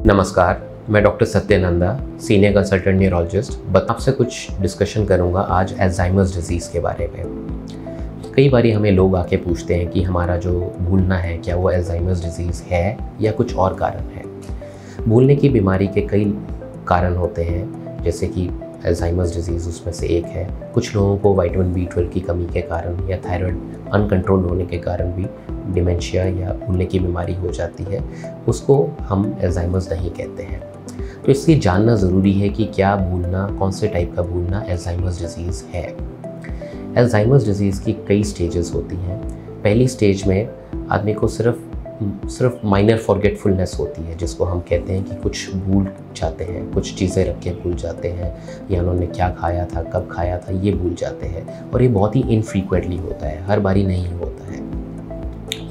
नमस्कार, मैं doctor सत्यानंदा, senior consultant neurologist. आपसे कुछ डिस्कशन करूंगा आज अल्जाइमर्स डिजीज़ के बारे में। कई बार हमें लोग आके पूछते हैं कि हमारा जो भूलना है क्या वो अल्जाइमर्स डिजीज़ है या कुछ और कारण है। भूलने की बीमारी के कई कारण होते हैं, जैसे कि अल्जाइमर्स डिजीज़ उसमें से एक है। कुछ लोगों को विटामिन B12 की कमी के कारण या थायराइड अनकंट्रोल होने के कारण भी डिमेंशिया या भूलने की बीमारी हो जाती है, उसको हम अल्जाइमर्स नहीं कहते हैं। तो इसलिए जानना ज़रूरी है कि क्या भूलना, कौन से टाइप का भूलना अल्जाइमर्स डिजीज़ है। अल्जाइमर्स डिजीज़ की कई स्टेजेस होती हैं। पहली स्टेज में आदमी को सिर्फ माइनर फॉरगेटफुलनेस होती है, जिसको हम कहते हैं कि कुछ भूल जाते हैं, कुछ चीज़ें रख के भूल जाते हैं, या उन्होंने क्या खाया था, कब खाया था, ये भूल जाते हैं। और ये बहुत ही इनफ्रीक्वेंटली होता है, हर बारी नहीं होता है।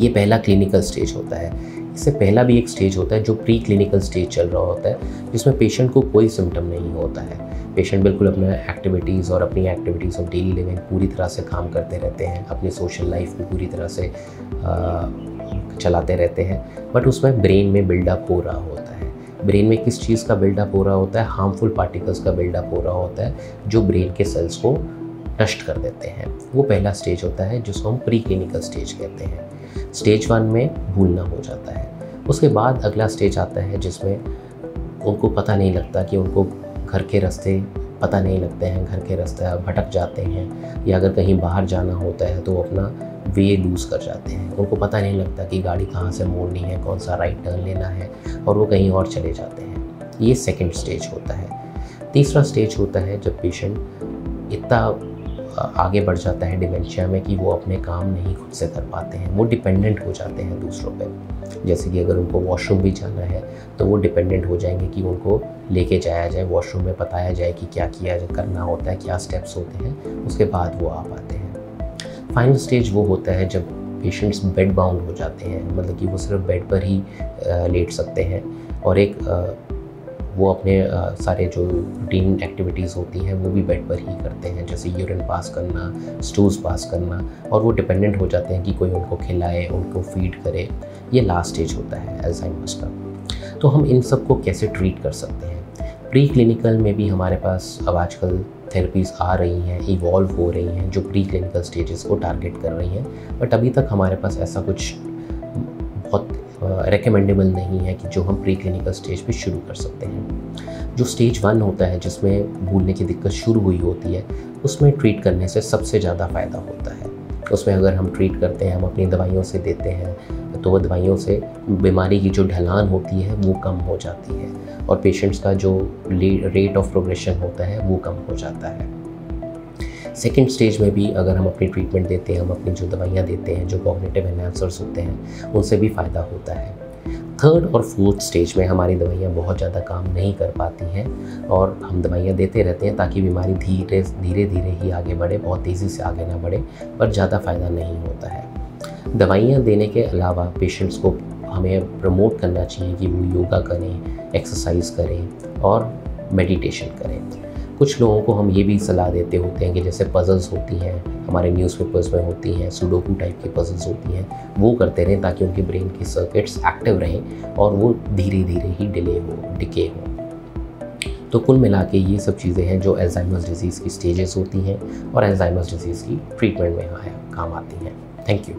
ये पहला क्लिनिकल स्टेज होता है। इससे पहला भी एक स्टेज होता है जो प्री क्लिनिकल स्टेज चल रहा होता है, जिसमें पेशेंट को कोई सिम्टम नहीं होता है। पेशेंट बिल्कुल अपना एक्टिविटीज़ ऑफ डेली लिविंग पूरी तरह से काम करते रहते हैं, अपनी सोशल लाइफ भी पूरी तरह से चलाते रहते हैं, बट उसमें ब्रेन में बिल्डअप हो रहा होता है। ब्रेन में किस चीज़ का बिल्डअप हो रहा होता है? हार्मफुल पार्टिकल्स का बिल्डअप हो रहा होता है, जो ब्रेन के सेल्स को नष्ट कर देते हैं। वो पहला स्टेज होता है जिसको हम प्री क्लिनिकल स्टेज कहते हैं। स्टेज 1 में भूलना हो जाता है। उसके बाद अगला स्टेज आता है जिसमें उनको पता नहीं लगता कि उनको घर के रास्ते पता नहीं लगते हैं, घर के रास्ते भटक जाते हैं, या अगर कहीं बाहर जाना होता है तो वो अपना वे लूज़ कर जाते हैं। उनको पता नहीं लगता कि गाड़ी कहाँ से मोड़नी है, कौन सा राइट टर्न लेना है, और वो कहीं और चले जाते हैं। ये सेकंड स्टेज होता है। तीसरा स्टेज होता है जब पेशेंट इतना आगे बढ़ जाता है डिमेंशिया में कि वो अपने काम नहीं खुद से कर पाते हैं, वो डिपेंडेंट हो जाते हैं दूसरों पे। जैसे कि अगर उनको वॉशरूम भी जाना है तो वो डिपेंडेंट हो जाएंगे कि उनको लेके जाया जाए, वॉशरूम में बताया जाए कि क्या करना होता है, क्या स्टेप्स होते हैं, उसके बाद वो आ पाते हैं। फाइनल स्टेज वो होता है जब पेशेंट्स बेड बाउंड हो जाते हैं, मतलब कि वो सिर्फ बेड पर ही लेट सकते हैं, और वो अपने सारे जो रूटीन एक्टिविटीज़ होती हैं वो भी बेड पर ही करते हैं, जैसे यूरिन पास करना, स्टूज़ पास करना, और वो डिपेंडेंट हो जाते हैं कि कोई उनको खिलाए, उनको फीड करे। ये लास्ट स्टेज होता है अल्जाइमर्स का। तो हम इन सब को कैसे ट्रीट कर सकते हैं? प्री क्लिनिकल में भी हमारे पास अब आजकल थेरेपीज़ आ रही हैं, इवॉल्व हो रही हैं, जो प्री क्लिनिकल स्टेजेस को टारगेट कर रही हैं, बट अभी तक हमारे पास ऐसा कुछ बहुत रेकमेंडेबल नहीं है कि जो हम प्री क्लिनिकल स्टेज पे शुरू कर सकते हैं। जो स्टेज 1 होता है जिसमें भूलने की दिक्कत शुरू हुई होती है, उसमें ट्रीट करने से सबसे ज़्यादा फ़ायदा होता है। उसमें अगर हम ट्रीट करते हैं, हम अपनी दवाइयों से देते हैं, तो वो दवाइयों से बीमारी की जो ढलान होती है वो कम हो जाती है, और पेशेंट्स का जो रेट ऑफ प्रोग्रेशन होता है वो कम हो जाता है। सेकेंड स्टेज में भी अगर हम अपनी ट्रीटमेंट देते हैं, हम अपनी जो दवाइयाँ देते हैं, जो कॉग्निटिव एनहांसर्स होते हैं, उनसे भी फ़ायदा होता है। थर्ड और फोर्थ स्टेज में हमारी दवाइयाँ बहुत ज़्यादा काम नहीं कर पाती हैं, और हम दवाइयाँ देते रहते हैं ताकि बीमारी धीरे धीरे ही आगे बढ़े, बहुत तेज़ी से आगे ना बढ़े, पर ज़्यादा फ़ायदा नहीं होता है। दवाइयाँ देने के अलावा पेशेंट्स को हमें प्रमोट करना चाहिए कि वो योगा करें, एक्सरसाइज करें और मेडिटेशन करें। कुछ लोगों को हम ये भी सलाह देते होते हैं कि जैसे पज़ल्स होती हैं, हमारे न्यूज़पेपर्स में होती हैं, सुडोकू टाइप की पज़ल्स होती हैं, वो करते रहें ताकि उनके ब्रेन के सर्किट्स एक्टिव रहें और वो धीरे धीरे ही डिके हो। तो कुल मिला के ये सब चीज़ें हैं जो अल्जाइमर्स डिजीज़ की स्टेजेस होती हैं और अल्जाइमर्स डिजीज़ की ट्रीटमेंट में काम आती हैं। Thank you.